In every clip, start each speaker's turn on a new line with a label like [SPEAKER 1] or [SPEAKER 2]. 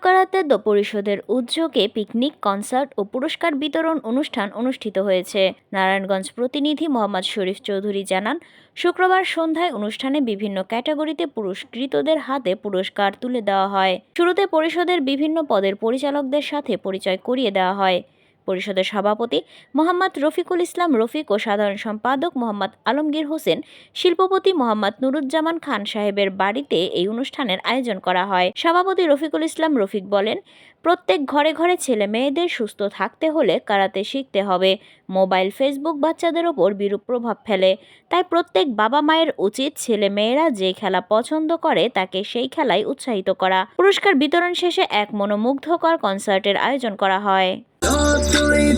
[SPEAKER 1] Karate পরিষদের উদ্যোগে picnic, concert ও পুরস্কার বিতরণ অনুষ্ঠান অনুষ্ঠিত হয়েছে। নারায়ণগঞ্জ প্রতিনিধি মোহাম্মদ শরীফ চৌধুরী জানান, শুক্রবার সন্ধ্যায় অনুষ্ঠানে বিভিন্ন ক্যাটাগরিতে পুরস্কৃতদের হাতে পুরস্কার তুলে দেওয়া হয়। শুরুতে পরিষদের বিভিন্ন পদের পরিচালকদের সাথে পরিচয় করিয়ে দেওয়া হয়। পরিষদের সভাপতি মোহাম্মদ রফিকুল ইসলাম রফিক ও সাধারণ সম্পাদক মোহাম্মদ আলমগীর হোসেন, শিল্পপতি মোহাম্মদ নুরুজ্জামান খান সাহেবের বাড়িতে এই অনুষ্ঠানের আয়োজন করা হয়। সভাপতি রফিকুল ইসলাম রফিক বলেন, প্রত্যেক ঘরে ঘরে ছেলে মেয়েদের সুস্থ থাকতে হলে কারাতে শিখতে হবে। মোবাইল, ফেসবুক বাচ্চাদের ওপর বিরূপ প্রভাব ফেলে, তাই প্রত্যেক বাবা মায়ের উচিত ছেলে মেয়েরা যে খেলা পছন্দ করে তাকে সেই খেলায় উৎসাহিত করা। পুরস্কার বিতরণ শেষে এক মনোমুগ্ধকর কনসার্টের আয়োজন করা হয়।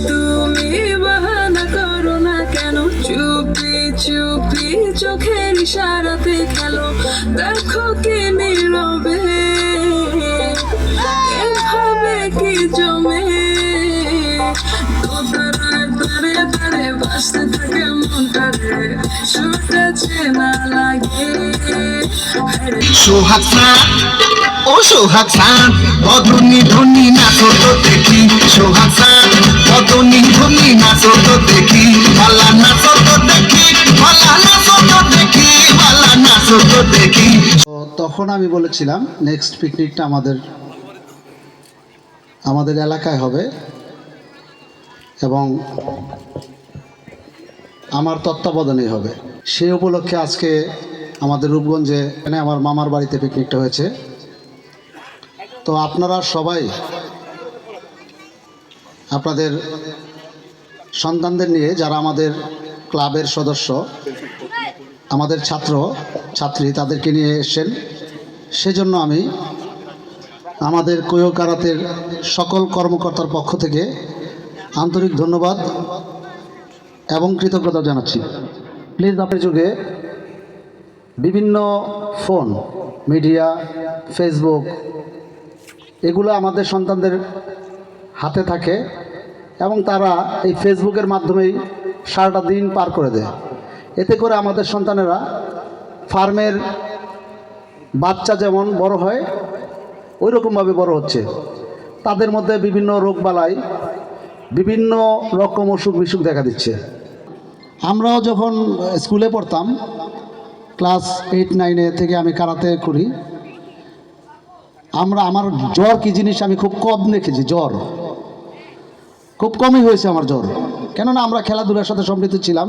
[SPEAKER 2] তুমি বাহানা করো না কেন, চুপি চুপি চোখের ইশারাতে খেলো, দেখো কি নীরবে এভাবে কি জমে, তারে তারে বাসতে থাকে মনটারে, ছুটেছে না লাগে
[SPEAKER 3] সোহাগ খান, ও সোহাগ খান, অধনী ধনী নাচো তো দেখি। সোহাগ খান, অধনী ধনী নাচো তো দেখি, বালা নাচো তো দেখি, বালা নাচো তো দেখি, বালা নাচো তো দেখি।
[SPEAKER 4] তখন আমি বলেছিলাম নেক্সট পিকনিকটা আমাদের এলাকায় হবে এবং আমার তত্ত্বাবধানেই হবে। সেই উপলক্ষে আজকে আমাদের রূপগঞ্জে আমার মামার বাড়িতে পিকনিকটা হয়েছে। তো আপনারা সবাই আপনাদের সন্তানদের নিয়ে, যারা আমাদের ক্লাবের সদস্য, আমাদের ছাত্র ছাত্রী, তাদেরকে নিয়ে এসেছেন। সেজন্য আমি আমাদের কোয়ো কারাতের সকল কর্মকর্তার পক্ষ থেকে আন্তরিক ধন্যবাদ এবং কৃতজ্ঞতা জানাচ্ছি। প্লিজ, আপনার যুগে বিভিন্ন ফোন, মিডিয়া, ফেসবুক, এগুলো আমাদের সন্তানদের হাতে থাকে এবং তারা এই ফেসবুকের মাধ্যমেই সারাটা দিন পার করে দেয়। এতে করে আমাদের সন্তানেরা ফার্মের বাচ্চা যেমন বড় হয় ওই রকমভাবে বড় হচ্ছে। তাদের মধ্যে বিভিন্ন রোগবালাই, বিভিন্ন রকম অসুখ বিসুখ দেখা দিচ্ছে। আমরাও যখন স্কুলে পড়তাম, ক্লাস 8-9 থেকে আমি কারাতে করি। আমার জ্বর কি জিনিস আমি খুব কম দেখেছি। জ্বর খুব কমই হয়েছে আমার জ্বর, কেননা আমরা খেলাধুলার সাথে সম্পৃক্ত ছিলাম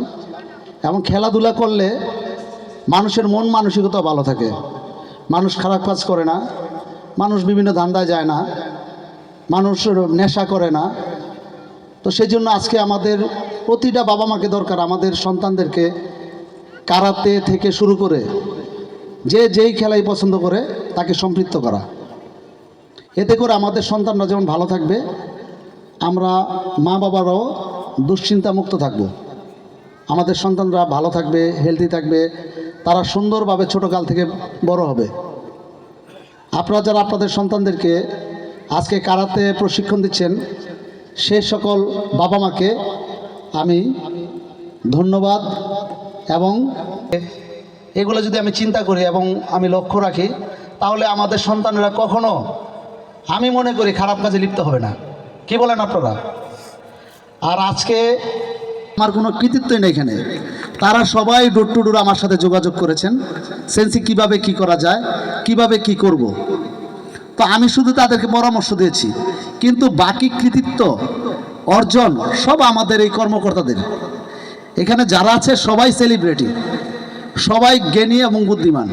[SPEAKER 4] এবং খেলাধুলা করলে মানুষের মন মানসিকতা ভালো থাকে, মানুষ খারাপ কাজ করে না, মানুষ বিভিন্ন ধান্দায় যায় না, মানুষ নেশা করে না। তো সেই জন্য আজকে আমাদের প্রতিটা বাবা মাকে দরকার আমাদের সন্তানদেরকে কারাতে থেকে শুরু করে যে যেই খেলাই পছন্দ করে তাকে সম্পৃক্ত করা। এতে করে আমাদের সন্তানরা যেমন ভালো থাকবে, আমরা মা বাবারাও দুশ্চিন্তা মুক্ত থাকব। আমাদের সন্তানরা ভালো থাকবে, হেলদি থাকবে, তারা সুন্দরভাবে ছোটোকাল থেকে বড় হবে। আপনারা যারা আপনাদের সন্তানদেরকে আজকে কারাতে প্রশিক্ষণ দিচ্ছেন, সে সকল বাবা মাকে আমি ধন্যবাদ। এবং এগুলো যদি আমি চিন্তা করি এবং আমি লক্ষ্য রাখি, তাহলে আমাদের সন্তানেরা কখনো, আমি মনে করি, খারাপ কাজে লিপ্ত হবে না। কি বলেন আপনারা? আর আজকে আমার কোনো কৃতিত্বই নেই এখানে। তারা সবাই ডোর টু ডোর আমার সাথে যোগাযোগ করেছেন, সেন্সি কিভাবে কি করা যায়, কিভাবে কি করব। তো আমি শুধু তাদেরকে পরামর্শ দিয়েছি, কিন্তু বাকি কৃতিত্ব অর্জন সব আমাদের এই কর্মকর্তাদের। এখানে যারা আছে সবাই সেলিব্রিটি, সবাই জ্ঞানী এবং বুদ্ধিমান।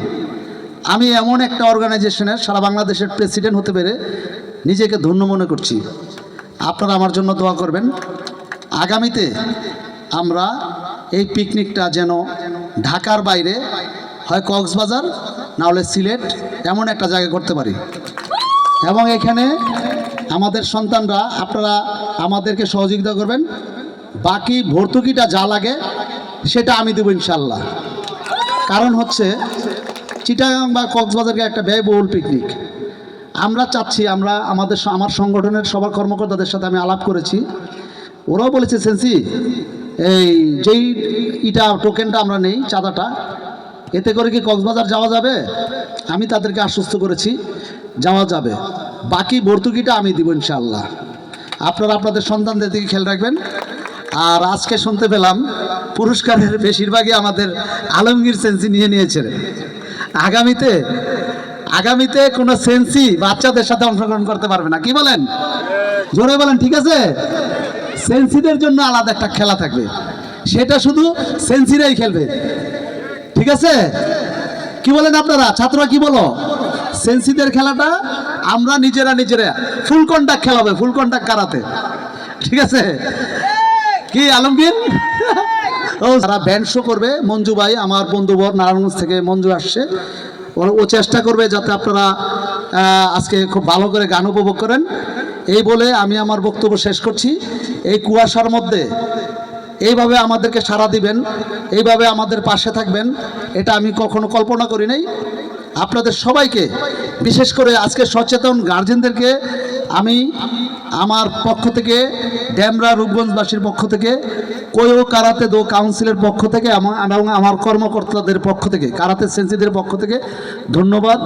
[SPEAKER 4] আমি এমন একটা অর্গানাইজেশনের সারা বাংলাদেশের প্রেসিডেন্ট হতে পেরে নিজেকে ধন্য মনে করছি। আপনারা আমার জন্য দোয়া করবেন। আগামীতে আমরা এই পিকনিকটা যেন ঢাকার বাইরে, হয় কক্সবাজার না হলে সিলেট, এমন একটা জায়গায় করতে পারি। এবং এখানে আমাদের সন্তানরা, আপনারা আমাদেরকে সহযোগিতা করবেন। বাকি ভর্তুকিটা যা লাগে সেটা আমি দেবো ইনশাল্লাহ। কারণ হচ্ছে চিটাগাং বা কক্সবাজারকে একটা ব্যয়বহুল পিকনিক। আমরা চাচ্ছি, আমার সংগঠনের সবার কর্মকর্তাদের সাথে আমি আলাপ করেছি, ওরাও বলেছে সেন্সি যেই টোকেনটা আমরা নেই, চাঁদাটা, এতে করে কি কক্সবাজার যাওয়া যাবে? আমি তাদেরকে আশ্বস্ত করেছি যাওয়া যাবে। বাকি ভর্তুকিটা আমি দিব ইনশাআল্লাহ। আপনারা আপনাদের সন্তানদের দিকে খেয়াল রাখবেন। আর আজকে শুনতে পেলাম পুরস্কারের বেশিরভাগই আমাদের আলমগীর সেন্সি নিয়ে নিয়েছে। আগামীতে কোনো সেন্সি বাচ্চাদের সাথে অংশগ্রহণ করতে পারবে না, কি বলেন? জোরে বলেন, ঠিক আছে? সেন্সিদের জন্য আলাদা একটা খেলা থাকবে, সেটা শুধু সেন্সিরাই খেলবে, ঠিক আছে? কি বলেন আপনারা, ছাত্ররা কি বলো? সেন্সিদের খেলাটা আমরা নিজেরা ফুল কন্টাক্ট খেলাবে, ফুল কন্টাক্ট কারাতে, ঠিক আছে? কি আলমগীর? ও যারা ব্যান্ড শো করবে, মঞ্জু ভাই আমার বন্ধুবর নারায়ণগঞ্জ থেকে মঞ্জু আসছে, ও চেষ্টা করবে যাতে আপনারা আজকে খুব ভালো করে গান উপভোগ করেন। এই বলে আমি আমার বক্তব্য শেষ করছি। এই কুয়াশার মধ্যে এইভাবে আমাদেরকে সাড়া দিবেন, এইভাবে আমাদের পাশে থাকবেন, এটা আমি কখনো কল্পনা করি নাই। আপনাদের সবাইকে, বিশেষ করে আজকে সচেতন গার্জেনদেরকে আমি আমার পক্ষ থেকে, ড্যামরা রূপগঞ্জবাসীর পক্ষ থেকে, কোয়ো কারাতে দো কাউন্সিলের পক্ষ থেকে এবং আমার কর্মকর্তাদের পক্ষ থেকে, কারাতে সেন্সিদের পক্ষ থেকে ধন্যবাদ।